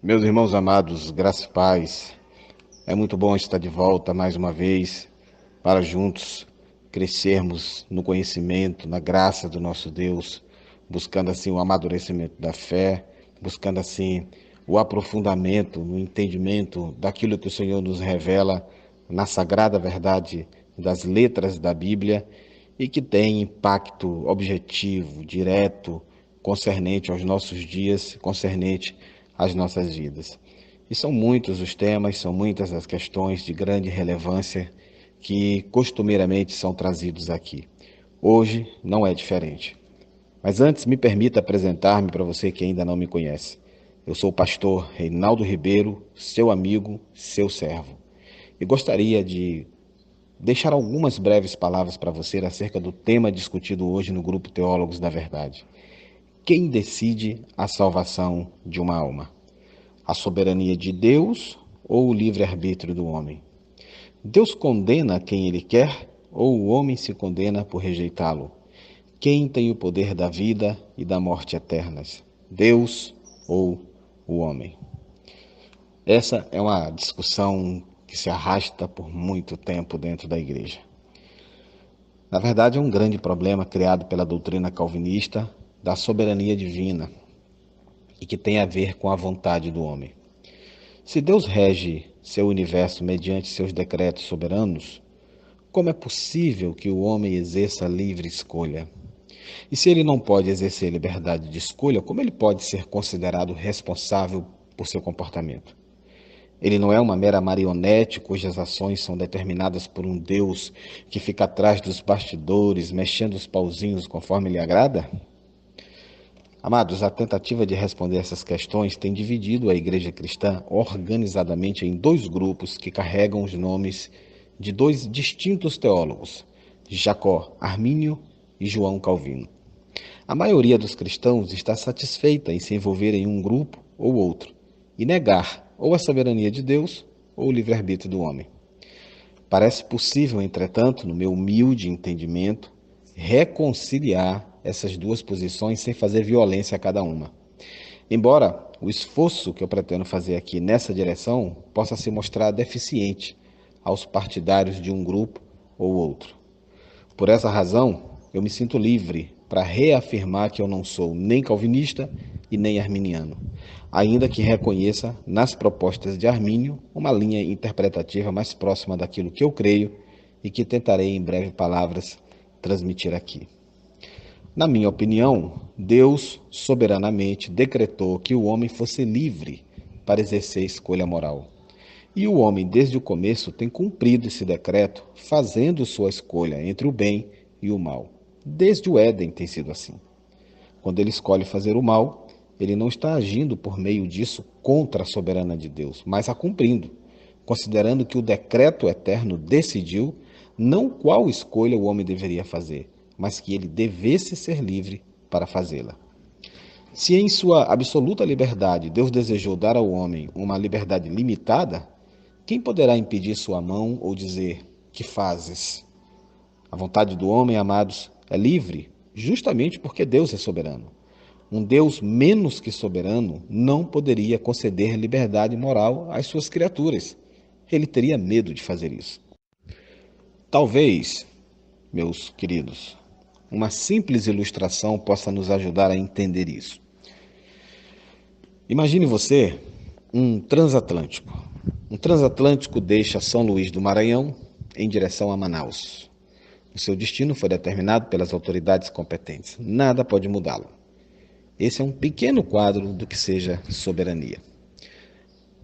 Meus irmãos amados, graça e paz, é muito bom estar de volta mais uma vez para juntos crescermos no conhecimento, na graça do nosso Deus, buscando assim o amadurecimento da fé, buscando assim o aprofundamento no entendimento daquilo que o Senhor nos revela na sagrada verdade das letras da Bíblia e que tem impacto objetivo, direto, concernente aos nossos dias, concernente às nossas vidas. E são muitos os temas, são muitas as questões de grande relevância que costumeiramente são trazidos aqui. Hoje não é diferente. Mas antes, me permita apresentar-me para você que ainda não me conhece. Eu sou o pastor Reinaldo Ribeiro, seu amigo, seu servo. E gostaria de deixar algumas breves palavras para você acerca do tema discutido hoje no grupo Teólogos da Verdade. Quem decide a salvação de uma alma? A soberania de Deus ou o livre-arbítrio do homem? Deus condena quem ele quer ou o homem se condena por rejeitá-lo? Quem tem o poder da vida e da morte eternas? Deus ou o homem? Essa é uma discussão que se arrasta por muito tempo dentro da igreja. Na verdade, é um grande problema criado pela doutrina calvinista da soberania divina e que tem a ver com a vontade do homem. Se Deus rege seu universo mediante seus decretos soberanos, como é possível que o homem exerça livre escolha? E se ele não pode exercer liberdade de escolha, como ele pode ser considerado responsável por seu comportamento? Ele não é uma mera marionete cujas ações são determinadas por um Deus que fica atrás dos bastidores, mexendo os pauzinhos conforme lhe agrada? Amados, a tentativa de responder essas questões tem dividido a igreja cristã organizadamente em dois grupos que carregam os nomes de dois distintos teólogos, Jacó Armínio e João Calvino. A maioria dos cristãos está satisfeita em se envolver em um grupo ou outro e negar ou a soberania de Deus ou o livre-arbítrio do homem. Parece possível, entretanto, no meu humilde entendimento, reconciliar essas duas posições sem fazer violência a cada uma. Embora o esforço que eu pretendo fazer aqui nessa direção possa se mostrar deficiente aos partidários de um grupo ou outro. Por essa razão, eu me sinto livre para reafirmar que eu não sou nem calvinista e nem arminiano, ainda que reconheça nas propostas de Armínio uma linha interpretativa mais próxima daquilo que eu creio e que tentarei em breve palavras transmitir aqui. Na minha opinião, Deus soberanamente decretou que o homem fosse livre para exercer escolha moral. E o homem, desde o começo, tem cumprido esse decreto, fazendo sua escolha entre o bem e o mal. Desde o Éden tem sido assim. Quando ele escolhe fazer o mal, ele não está agindo por meio disso contra a soberana de Deus, mas a cumprindo, considerando que o decreto eterno decidiu não qual escolha o homem deveria fazer, mas que ele devesse ser livre para fazê-la. Se em sua absoluta liberdade Deus desejou dar ao homem uma liberdade limitada, quem poderá impedir sua mão ou dizer: que fazes? A vontade do homem, amados, é livre, justamente porque Deus é soberano. Um Deus menos que soberano não poderia conceder liberdade moral às suas criaturas. Ele teria medo de fazer isso. Talvez, meus queridos, uma simples ilustração possa nos ajudar a entender isso. Imagine você um transatlântico. Um transatlântico deixa São Luís do Maranhão em direção a Manaus. O seu destino foi determinado pelas autoridades competentes. Nada pode mudá-lo. Esse é um pequeno quadro do que seja soberania.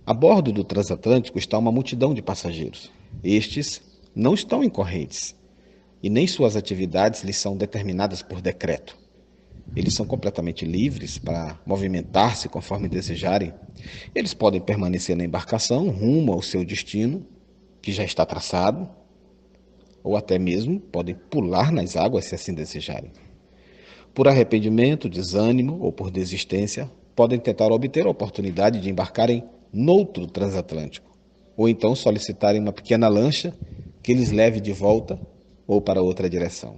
A bordo do transatlântico está uma multidão de passageiros. Estes não estão em correntes e nem suas atividades lhes são determinadas por decreto. Eles são completamente livres para movimentar-se conforme desejarem. Eles podem permanecer na embarcação rumo ao seu destino, que já está traçado, ou até mesmo podem pular nas águas se assim desejarem. Por arrependimento, desânimo ou por desistência, podem tentar obter a oportunidade de embarcarem noutro transatlântico, ou então solicitarem uma pequena lancha que lhes leve de volta ou para outra direção.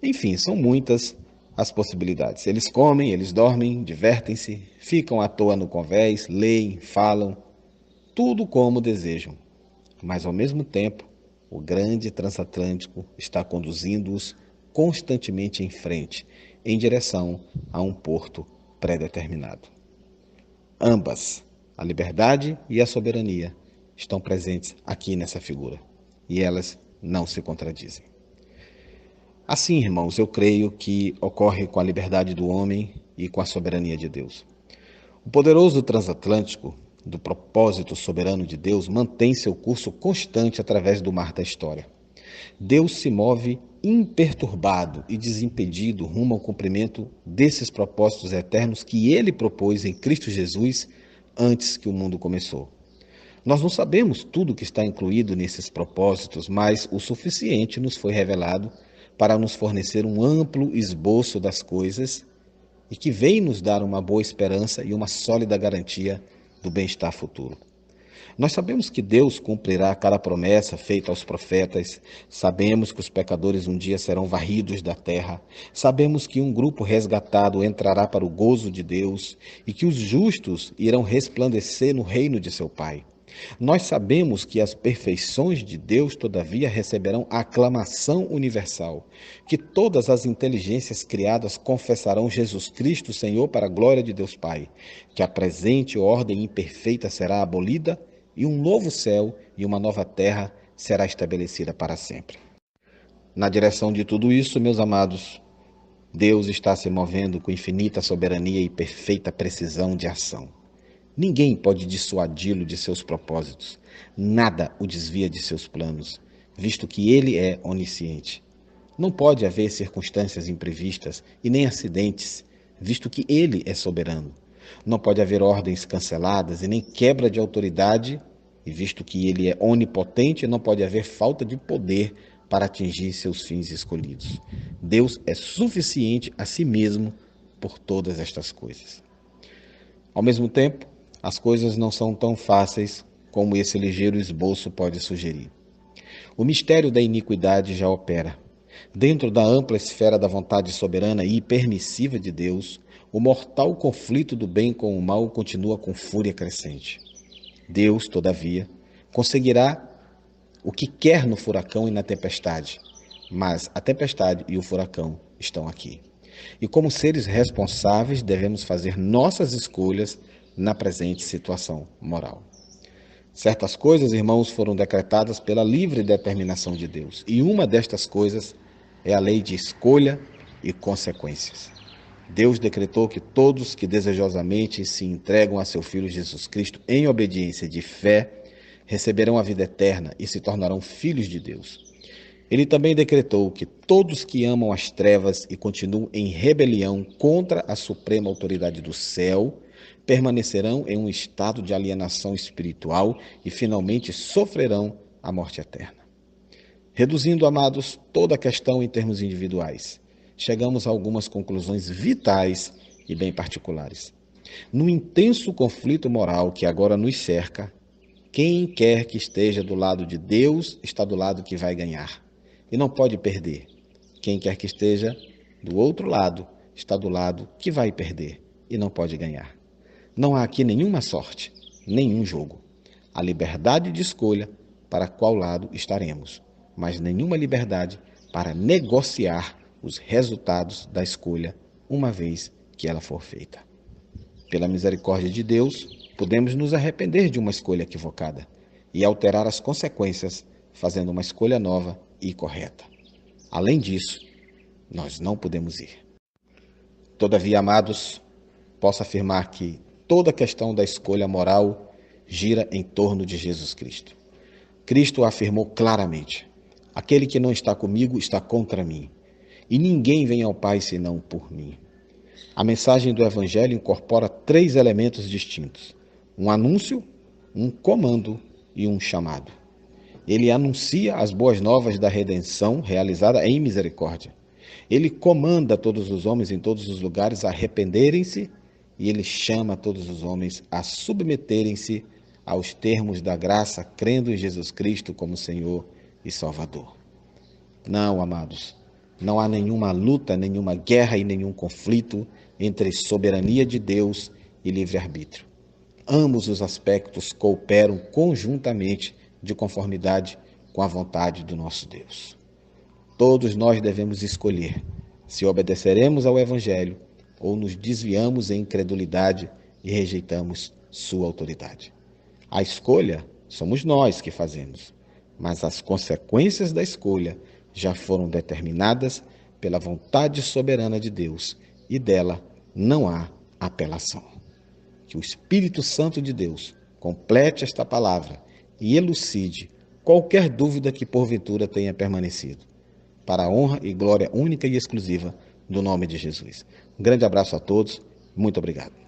Enfim, são muitas as possibilidades. Eles comem, eles dormem, divertem-se, ficam à toa no convés, leem, falam, tudo como desejam. Mas, ao mesmo tempo, o grande transatlântico está conduzindo-os constantemente em frente, em direção a um porto pré-determinado. Ambas, a liberdade e a soberania, estão presentes aqui nessa figura, e elas não se contradizem. Assim, irmãos, eu creio que ocorre com a liberdade do homem e com a soberania de Deus. O poderoso transatlântico do propósito soberano de Deus mantém seu curso constante através do mar da história. Deus se move imperturbado e desimpedido rumo ao cumprimento desses propósitos eternos que ele propôs em Cristo Jesus antes que o mundo começou. Nós não sabemos tudo que está incluído nesses propósitos, mas o suficiente nos foi revelado para nos fornecer um amplo esboço das coisas e que vem nos dar uma boa esperança e uma sólida garantia do bem-estar futuro. Nós sabemos que Deus cumprirá cada promessa feita aos profetas, sabemos que os pecadores um dia serão varridos da terra, sabemos que um grupo resgatado entrará para o gozo de Deus e que os justos irão resplandecer no reino de seu Pai. Nós sabemos que as perfeições de Deus, todavia, receberão aclamação universal, que todas as inteligências criadas confessarão Jesus Cristo, Senhor, para a glória de Deus Pai, que a presente ordem imperfeita será abolida e um novo céu e uma nova terra será estabelecida para sempre. Na direção de tudo isso, meus amados, Deus está se movendo com infinita soberania e perfeita precisão de ação. Ninguém pode dissuadi-lo de seus propósitos. Nada o desvia de seus planos, visto que ele é onisciente. Não pode haver circunstâncias imprevistas e nem acidentes, visto que ele é soberano. Não pode haver ordens canceladas e nem quebra de autoridade, e visto que ele é onipotente, não pode haver falta de poder para atingir seus fins escolhidos. Deus é suficiente a si mesmo por todas estas coisas. Ao mesmo tempo, as coisas não são tão fáceis como esse ligeiro esboço pode sugerir. O mistério da iniquidade já opera. Dentro da ampla esfera da vontade soberana e permissiva de Deus, o mortal conflito do bem com o mal continua com fúria crescente. Deus, todavia, conseguirá o que quer no furacão e na tempestade, mas a tempestade e o furacão estão aqui. E como seres responsáveis, devemos fazer nossas escolhas na presente situação moral. Certas coisas, irmãos, foram decretadas pela livre determinação de Deus, e uma destas coisas é a lei de escolha e consequências. Deus decretou que todos que desejosamente se entregam a seu Filho Jesus Cristo em obediência de fé receberão a vida eterna e se tornarão filhos de Deus. Ele também decretou que todos que amam as trevas e continuam em rebelião contra a suprema autoridade do céu permanecerão em um estado de alienação espiritual e finalmente sofrerão a morte eterna. Reduzindo, amados, toda a questão em termos individuais, chegamos a algumas conclusões vitais e bem particulares. No intenso conflito moral que agora nos cerca, quem quer que esteja do lado de Deus está do lado que vai ganhar e não pode perder. Quem quer que esteja do outro lado está do lado que vai perder e não pode ganhar. Não há aqui nenhuma sorte, nenhum jogo. A liberdade de escolha para qual lado estaremos, mas nenhuma liberdade para negociar os resultados da escolha uma vez que ela for feita. Pela misericórdia de Deus, podemos nos arrepender de uma escolha equivocada e alterar as consequências fazendo uma escolha nova e correta. Além disso, nós não podemos ir. Todavia, amados, posso afirmar que toda a questão da escolha moral gira em torno de Jesus Cristo. Cristo afirmou claramente: aquele que não está comigo está contra mim, e ninguém vem ao Pai senão por mim. A mensagem do Evangelho incorpora 3 elementos distintos: um anúncio, um comando e um chamado. Ele anuncia as boas novas da redenção realizada em misericórdia. Ele comanda todos os homens em todos os lugares a arrependerem-se e ele chama todos os homens a submeterem-se aos termos da graça, crendo em Jesus Cristo como Senhor e Salvador. Não, amados, Não há nenhuma luta, nenhuma guerra e nenhum conflito entre soberania de Deus e livre-arbítrio. Ambos os aspectos cooperam conjuntamente de conformidade com a vontade do nosso Deus. Todos nós devemos escolher se obedeceremos ao Evangelho ou nos desviamos em incredulidade e rejeitamos sua autoridade. A escolha somos nós que fazemos, mas as consequências da escolha já foram determinadas pela vontade soberana de Deus e dela não há apelação. Que o Espírito Santo de Deus complete esta palavra e elucide qualquer dúvida que porventura tenha permanecido, para a honra e glória única e exclusiva do nome de Jesus. Um grande abraço a todos, muito obrigado.